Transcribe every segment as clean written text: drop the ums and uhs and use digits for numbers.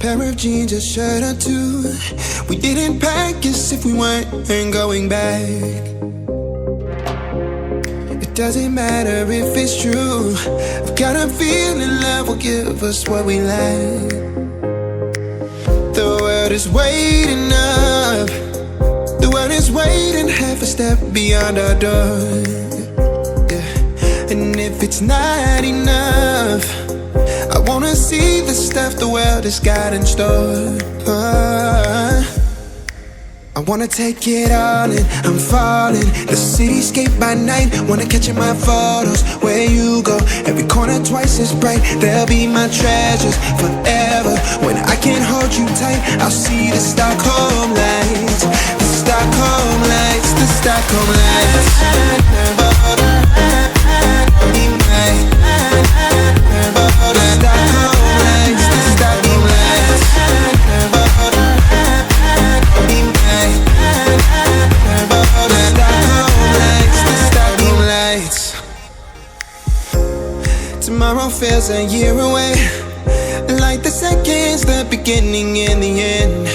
pair of jeans, a shirt or two. We didn't pack as if we weren't going back. It doesn't matter if it's true. I've got a feeling love will give us what we lack. The world is waiting up. The world is waiting half a step beyond our door. Yeah. And if it's not enough, I wanna see the stuff the world has got in store. I wanna take it all in, I'm falling. The cityscape by night, wanna catch in my photos. Where you go, every corner twice as bright. They'll be my treasures forever. When I can't hold you tight, I'll see the Stockholm lights. The Stockholm lights, the Stockholm lights. Tomorrow feels a year away, like the seconds, the beginning and the end.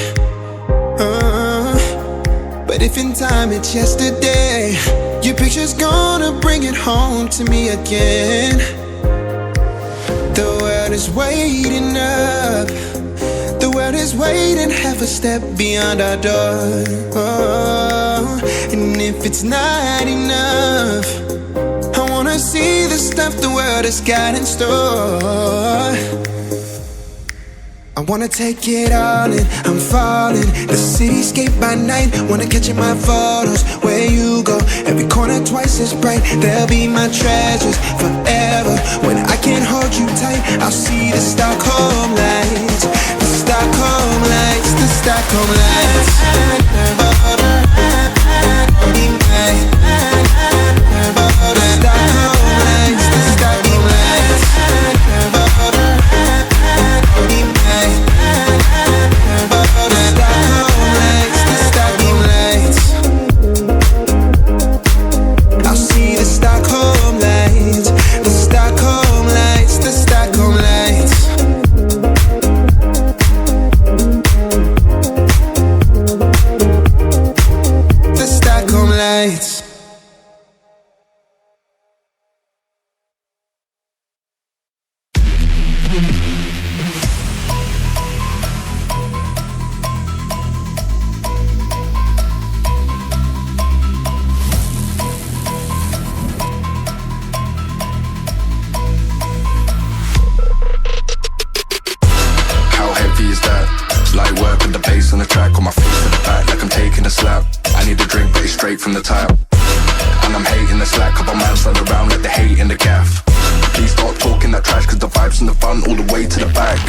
But if in time it's yesterday, your picture's gonna bring it home to me again. The world is waiting up. The world is waiting half a step beyond our door. And if it's not enough, I wanna see the stuff the world has got in store. I wanna take it all in, I'm falling. The cityscape by night, wanna catch in my photos. Where you go, every corner twice as bright. They'll be my treasures forever. When I can't hold you tight, I'll see the Stockholm lights. The Stockholm lights, the Stockholm lights. Please stop talking that trash, cause the vibes and the fun all the way to the back.